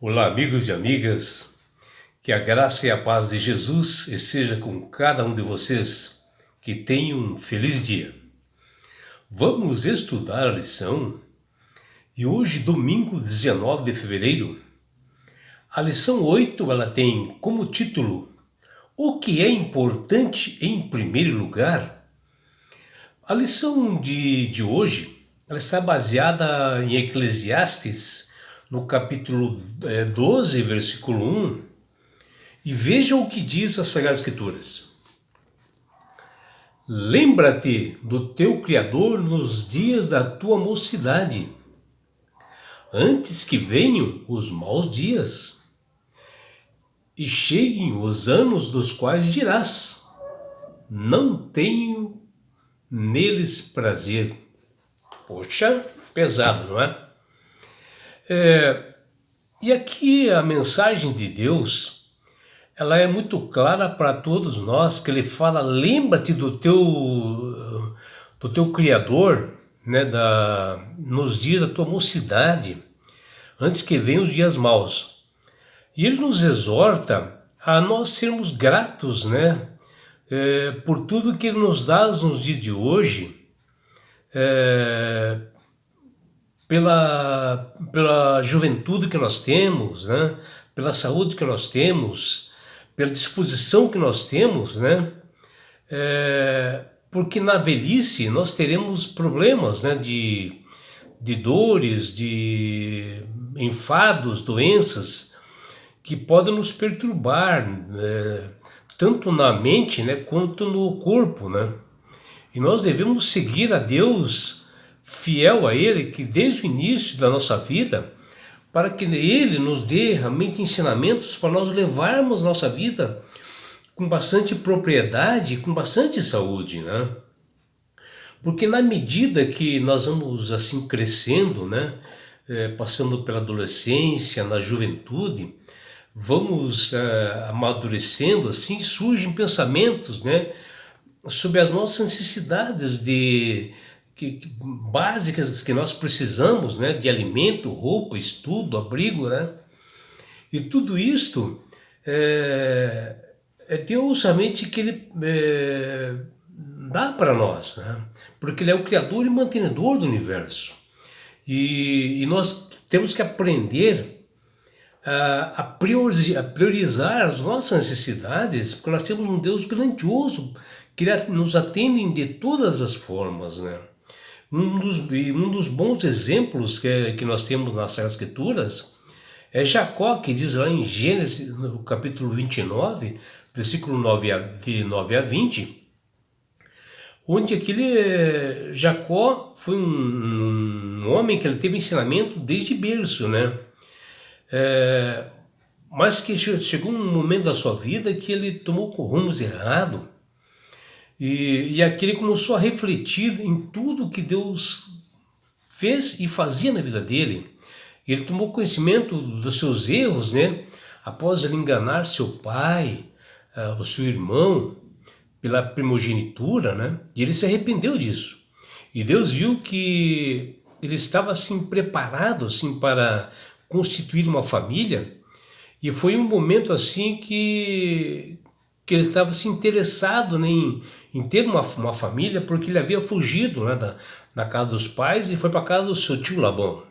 Olá, amigos e amigas, que a graça e a paz de Jesus esteja com cada um de vocês. Que tenham um feliz dia. Vamos estudar a lição e hoje, domingo 19 de fevereiro, a lição 8 ela tem como título O que é importante em primeiro lugar? A lição de hoje ela está baseada em Eclesiastes, no capítulo 12, versículo 1. E veja o que diz as Sagradas Escrituras. Lembra-te do teu Criador nos dias da tua mocidade, antes que venham os maus dias, e cheguem os anos dos quais dirás, não tenho neles prazer. Poxa, pesado, não é? E aqui a mensagem de Deus ela é muito clara para todos nós, que ele fala, lembra-te do teu Criador, né, nos dias da tua mocidade, antes que venham os dias maus. E ele nos exorta a nós sermos gratos, né, por tudo que ele nos dá nos dias de hoje, pela juventude que nós temos, né, pela saúde que nós temos, pela disposição que nós temos, né? Porque na velhice nós teremos problemas, né? De dores, de enfados, doenças que podem nos perturbar, tanto na mente, né? Quanto no corpo, né? E nós devemos seguir a Deus, fiel a Ele, que desde o início da nossa vida, para que Ele nos dê realmente ensinamentos para nós levarmos nossa vida com bastante propriedade, com bastante saúde, né? Porque na medida que nós vamos assim crescendo, né, passando pela adolescência, na juventude, vamos amadurecendo, assim surgem pensamentos, né, sobre as nossas necessidades básicas que nós precisamos, né, de alimento, roupa, estudo, abrigo, né? E tudo isto é Deus realmente que Ele dá para nós, né? Porque Ele é o Criador e mantenedor do universo. E nós temos que aprender a priorizar as nossas necessidades, porque nós temos um Deus grandioso que nos atende de todas as formas, né? Um dos bons exemplos que nós temos nas Sagradas Escrituras é Jacó, que diz lá em Gênesis, no capítulo 29, versículo 9 a 20, onde Jacó foi um homem que ele teve ensinamento desde berço, né? Mas que chegou um momento da sua vida que ele tomou rumos errados, e aqui ele começou a refletir em tudo que Deus fez e fazia na vida dele. Ele tomou conhecimento dos seus erros, né? Após ele enganar seu pai, o seu irmão, pela primogenitura, né? E ele se arrependeu disso. E Deus viu que ele estava assim preparado assim para constituir uma família. E foi um momento assim que ele estava assim, interessado, né, em ter uma família, porque ele havia fugido, né, da casa dos pais e foi para a casa do seu tio Labão.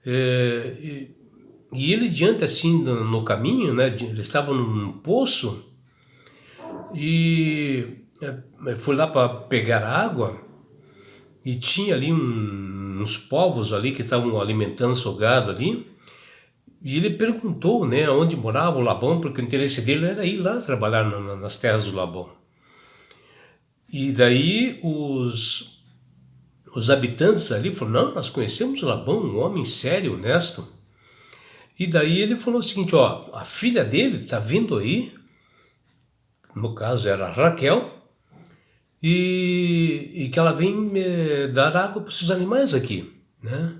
E ele diante assim no caminho, né, ele estava num poço e foi lá para pegar água e tinha ali uns povos ali que estavam alimentando seu gado ali. E ele perguntou, né, onde morava o Labão, porque o interesse dele era ir lá trabalhar nas terras do Labão. E daí os habitantes ali falaram, não, nós conhecemos o Labão, um homem sério, honesto. E daí ele falou o seguinte, ó, a filha dele está vindo aí, no caso era a Raquel, e que ela vem dar água para os seus animais aqui, né?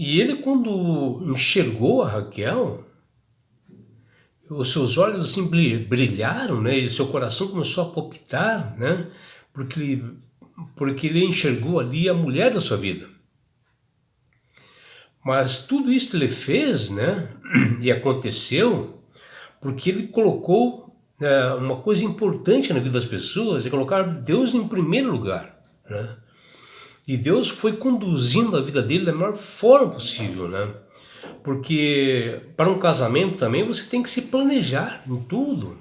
E ele, quando enxergou a Raquel, os seus olhos assim brilharam, né? E seu coração começou a palpitar, né? Porque ele enxergou ali a mulher da sua vida. Mas tudo isso ele fez, né? E aconteceu porque ele colocou uma coisa importante na vida das pessoas, é colocar Deus em primeiro lugar, né? E Deus foi conduzindo a vida dele da melhor forma possível, né? Porque para um casamento também você tem que se planejar em tudo.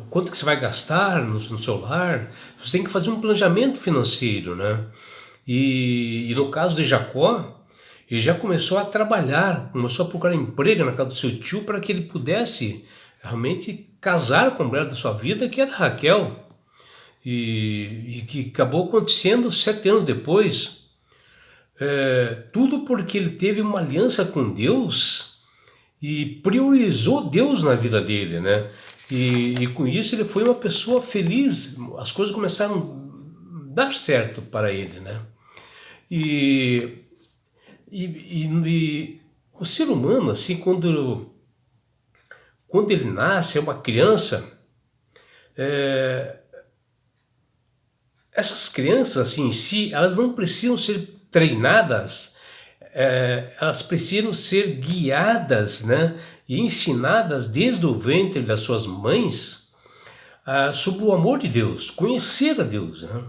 Quanto que você vai gastar no seu lar, você tem que fazer um planejamento financeiro, né? E no caso de Jacó, ele já começou a trabalhar, começou a procurar emprego na casa do seu tio para que ele pudesse realmente casar com a mulher da sua vida, que era Raquel, e que acabou acontecendo 7 anos depois. Tudo porque ele teve uma aliança com Deus e priorizou Deus na vida dele, né? E com isso ele foi uma pessoa feliz, as coisas começaram a dar certo para ele, né? E, e o ser humano, assim, quando ele nasce, é uma criança, essas crianças, assim, em si, elas não precisam ser treinadas, elas precisam ser guiadas, né? E ensinadas desde o ventre das suas mães sobre o amor de Deus, conhecer a Deus, né?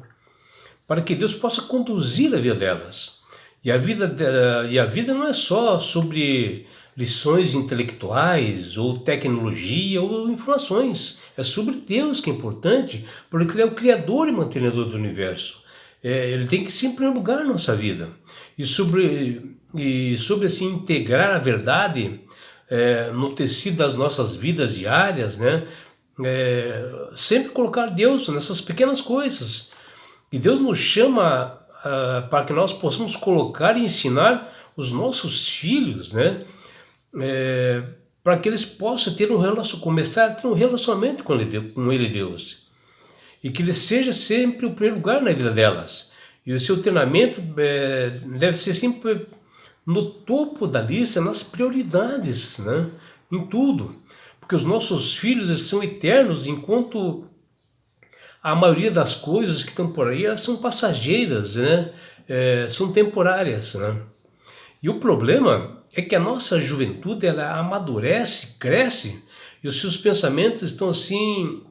Para que Deus possa conduzir a vida delas. E a vida não é só sobre lições intelectuais ou tecnologia ou informações. É sobre Deus que é importante, porque Ele é o Criador e mantenedor do universo. Ele tem que ser em primeiro lugar na nossa vida. E sobre assim, integrar a verdade no tecido das nossas vidas diárias, né? Sempre colocar Deus nessas pequenas coisas. E Deus nos chama para que nós possamos colocar e ensinar os nossos filhos, né? Para que eles possam começar a ter um relacionamento com ele, Deus. E que ele seja sempre o primeiro lugar na vida delas. E o seu treinamento deve ser sempre no topo da lista, nas prioridades, né? Em tudo. Porque os nossos filhos eles são eternos, enquanto a maioria das coisas que estão por aí, elas são passageiras, né? São temporárias, né? E o problema é que a nossa juventude, ela amadurece, cresce, e os seus pensamentos estão assim,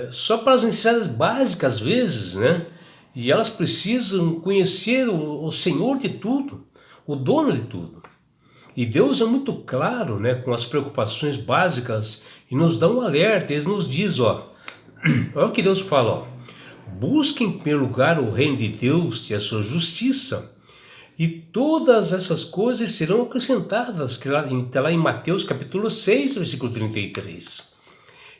só para as necessidades básicas às vezes, né? E elas precisam conhecer o Senhor de tudo, o dono de tudo. E Deus é muito claro, né, com as preocupações básicas e nos dá um alerta, ele nos diz, ó, olha o que Deus fala, ó. Busque em primeiro lugar o reino de Deus e a sua justiça, e todas essas coisas serão acrescentadas, que está lá em Mateus capítulo 6, versículo 33.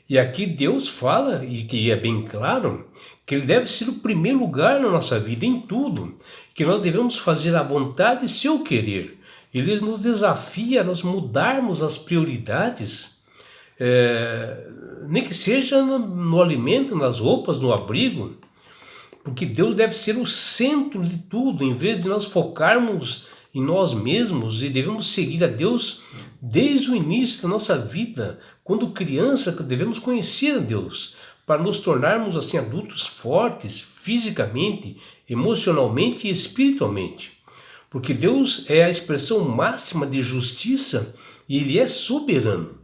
E aqui Deus fala, e que é bem claro, que Ele deve ser o primeiro lugar na nossa vida, em tudo, que nós devemos fazer a vontade e seu querer. Ele nos desafia a nós mudarmos as prioridades, nem que seja no alimento, nas roupas, no abrigo, porque Deus deve ser o centro de tudo, em vez de nós focarmos em nós mesmos, e devemos seguir a Deus desde o início da nossa vida, quando criança, devemos conhecer a Deus, para nos tornarmos assim adultos fortes, fisicamente, emocionalmente e espiritualmente. Porque Deus é a expressão máxima de justiça e Ele é soberano.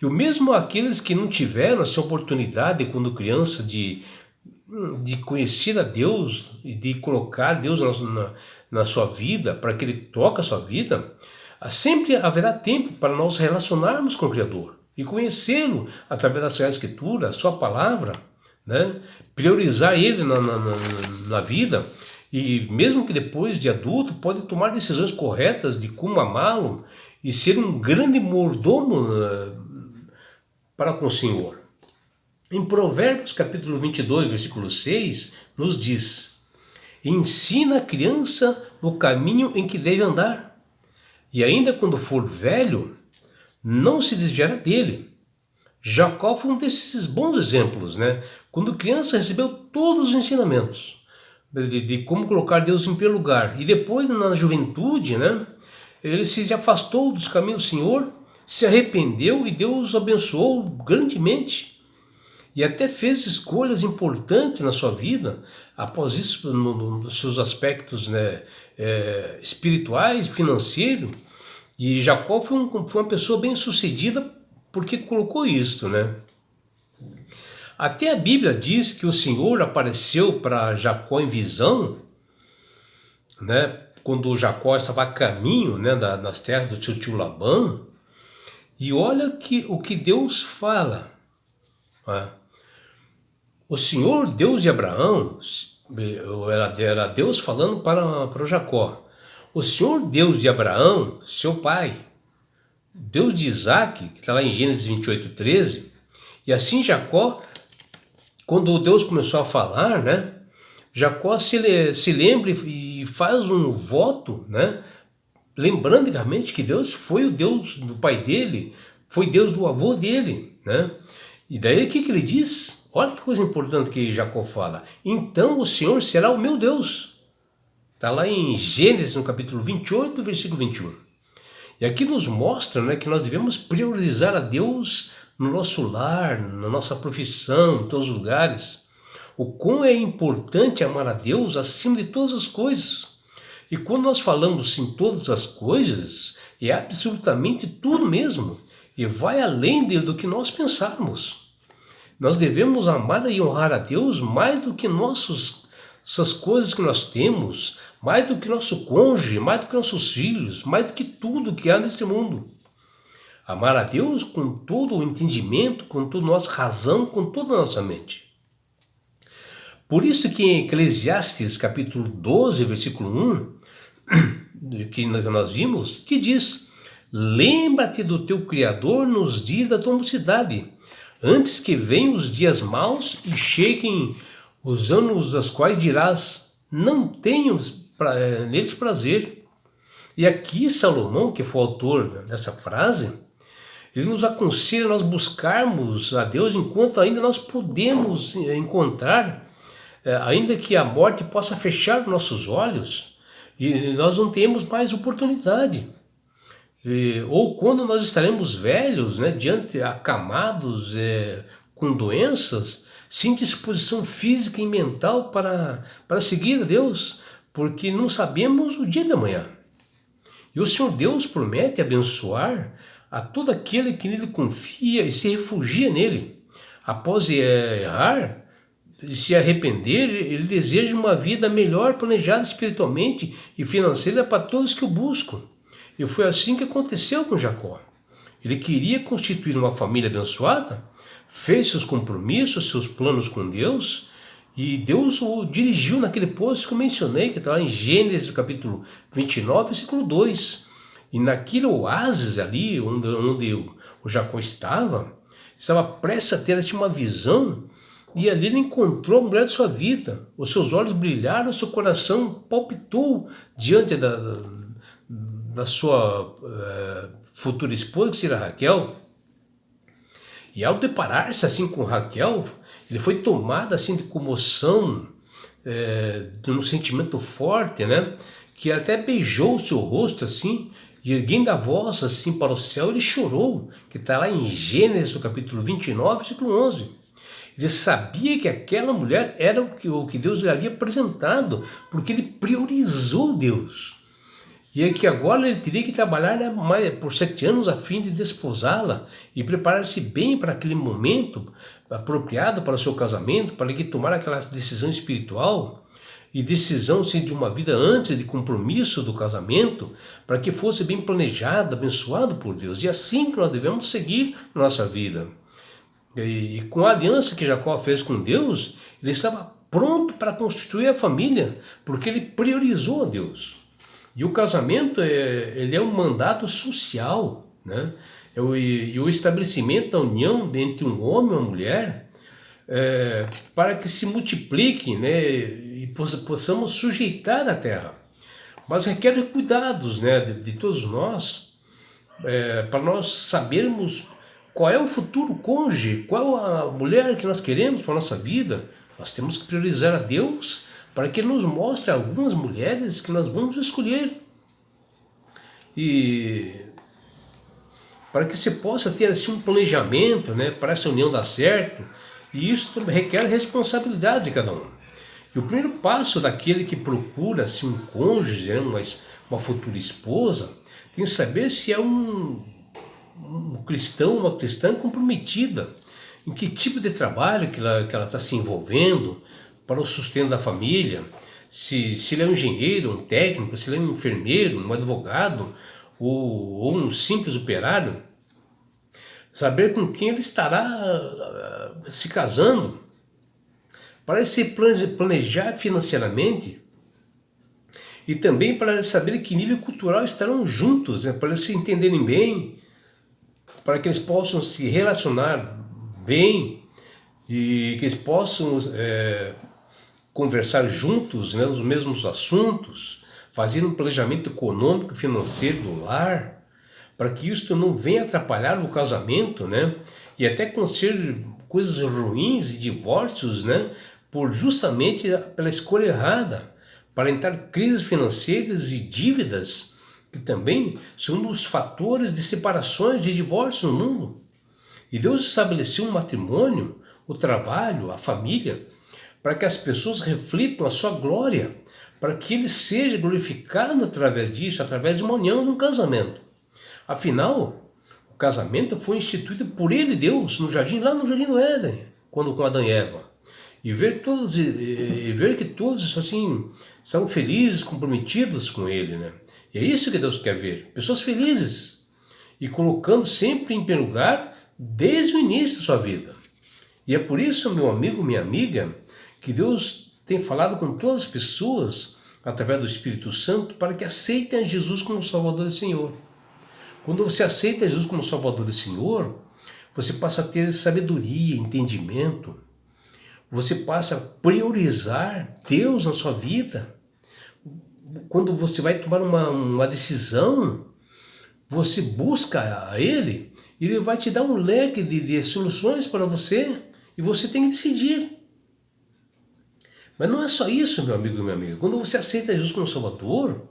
E o mesmo aqueles que não tiveram essa oportunidade quando criança de conhecer a Deus e de colocar Deus na sua vida, para que Ele toque a sua vida, sempre haverá tempo para nós relacionarmos com o Criador e conhecê-lo através da Sagrada Escritura, a sua palavra, né? Priorizar Ele na vida, e mesmo que depois de adulto pode tomar decisões corretas de como amá-lo e ser um grande mordomo para com o Senhor. Em Provérbios capítulo 22, versículo 6, nos diz: ensina a criança no caminho em que deve andar, e ainda quando for velho, não se desviará dele. Jacó foi um desses bons exemplos, né? Quando criança recebeu todos os ensinamentos de como colocar Deus em primeiro lugar, e depois na juventude, né? Ele se afastou dos caminhos do Senhor, se arrependeu e Deus o abençoou grandemente. E até fez escolhas importantes na sua vida, após isso, nos seus aspectos, né, espirituais, financeiros, e Jacó foi uma pessoa bem sucedida porque colocou isso, né? Até a Bíblia diz que o Senhor apareceu para Jacó em visão, né? Quando Jacó estava a caminho, né, das terras do tio Labão, e olha o que Deus fala, né? O Senhor, Deus de Abraão, era Deus falando para o Jacó. O Senhor, Deus de Abraão, seu pai, Deus de Isaac, que está lá em Gênesis 28:13, e assim Jacó, quando Deus começou a falar, né, Jacó se lembra e faz um voto, né, lembrando realmente que Deus foi o Deus do pai dele, foi Deus do avô dele, né? E daí o que ele diz? Olha que coisa importante que Jacó fala. Então o Senhor será o meu Deus. Está lá em Gênesis, no capítulo 28, versículo 21. E aqui nos mostra, né, que nós devemos priorizar a Deus no nosso lar, na nossa profissão, em todos os lugares. O quão é importante amar a Deus acima de todas as coisas. E quando nós falamos em todas as coisas, é absolutamente tudo mesmo. E vai além do que nós pensarmos. Nós devemos amar e honrar a Deus mais do que essas coisas que nós temos, mais do que nosso cônjuge, mais do que nossos filhos, mais do que tudo que há nesse mundo. Amar a Deus com todo o entendimento, com toda a nossa razão, com toda a nossa mente. Por isso que em Eclesiastes capítulo 12, versículo 1, que nós vimos, que diz: lembra-te do teu Criador nos dias da tua mocidade, antes que venham os dias maus e cheguem os anos das quais dirás, não tenho neles prazer. E aqui Salomão, que foi o autor dessa frase, ele nos aconselha a nós buscarmos a Deus enquanto ainda nós podemos encontrar, ainda que a morte possa fechar nossos olhos e nós não temos mais oportunidade. Ou quando nós estaremos velhos, né, acamados, com doenças, sem disposição física e mental para seguir a Deus, porque não sabemos o dia da manhã. E o Senhor Deus promete abençoar a todo aquele que nele confia e se refugia nele. Após errar e se arrepender, ele deseja uma vida melhor, planejada espiritualmente e financeira para todos que o buscam. E foi assim que aconteceu com Jacó. Ele queria constituir uma família abençoada, fez seus compromissos, seus planos com Deus, e Deus o dirigiu naquele posto que eu mencionei, que está lá em Gênesis capítulo 29, versículo 2. E naquele oásis ali, onde o Jacó estava prestes a ter uma visão, e ali ele encontrou a mulher de sua vida. Os seus olhos brilharam, o seu coração palpitou diante da sua futura esposa, que seria Raquel. E ao deparar-se assim com Raquel, ele foi tomado assim de comoção, de um sentimento forte, né? Que até beijou o seu rosto assim, e erguendo a voz assim para o céu, ele chorou, que está lá em Gênesis, no capítulo 29, versículo 11. Ele sabia que aquela mulher era o que Deus lhe havia apresentado, porque ele priorizou Deus. E é que agora ele teria que trabalhar, né, por 7 anos a fim de desposá-la e preparar-se bem para aquele momento apropriado para o seu casamento, para ele tomar aquela decisão espiritual e decisão assim, de uma vida antes de compromisso do casamento, para que fosse bem planejado, abençoado por Deus. E assim que nós devemos seguir na nossa vida. E com a aliança que Jacó fez com Deus, ele estava pronto para constituir a família, porque ele priorizou a Deus. E o casamento ele é um mandato social, né? E o estabelecimento da união entre um homem e uma mulher, para que se multiplique, né? E possamos sujeitar a terra. Mas requer cuidados, né? de todos nós, para nós sabermos qual é o futuro cônjuge, qual a mulher que nós queremos para a nossa vida. Nós temos que priorizar a Deus para que Ele nos mostre algumas mulheres que nós vamos escolher. E para que você possa ter assim, um planejamento, né, para essa união dar certo, e isso requer responsabilidade de cada um. E o primeiro passo daquele que procura assim, um cônjuge, né, uma futura esposa, tem que saber se é um cristão, uma cristã comprometida, em que tipo de trabalho que ela está se envolvendo para o sustento da família, se ele é um engenheiro, um técnico, se ele é um enfermeiro, um advogado ou um simples operário, saber com quem ele estará se casando, para se planejar financeiramente e também para saber que nível cultural estarão juntos, né, para eles se entenderem bem, para que eles possam se relacionar bem e que eles possam conversar juntos, né, nos mesmos assuntos, fazer um planejamento econômico e financeiro do lar, para que isto não venha atrapalhar o casamento, né, e até acontecer coisas ruins e divórcios, né, por justamente pela escolha errada, para entrar crises financeiras e dívidas, que também são um dos fatores de separações, de divórcio no mundo. E Deus estabeleceu um matrimônio, o trabalho, a família, para que as pessoas reflitam a sua glória, para que ele seja glorificado através disso, através de uma união num casamento. Afinal, o casamento foi instituído por ele, Deus, no jardim, lá no jardim do Éden, quando com Adão e Eva. E ver todos e ver que todos assim são felizes, comprometidos com ele, né? E é isso que Deus quer ver, pessoas felizes e colocando sempre em primeiro lugar desde o início da sua vida. E é por isso, meu amigo, minha amiga, que Deus tem falado com todas as pessoas através do Espírito Santo para que aceitem a Jesus como Salvador e Senhor. Quando você aceita Jesus como Salvador e Senhor, você passa a ter sabedoria, entendimento, você passa a priorizar Deus na sua vida. Quando você vai tomar uma decisão, você busca a Ele, e Ele vai te dar um leque de soluções para você, e você tem que decidir. Mas não é só isso, meu amigo e minha amiga. Quando você aceita Jesus como Salvador,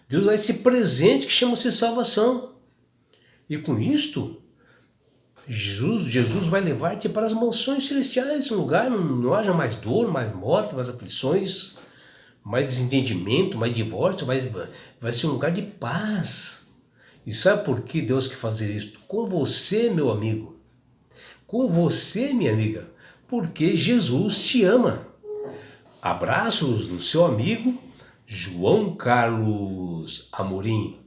Deus dá esse presente que chama-se salvação. E com isto, Jesus vai levar-te para as mansões celestiais, um lugar onde não haja mais dor, mais morte, mais aflições, mais desentendimento, mais divórcio, vai ser um lugar de paz. E sabe por que Deus quer fazer isso? Com você, meu amigo. Com você, minha amiga. Porque Jesus te ama. Abraços do seu amigo João Carlos Amorim.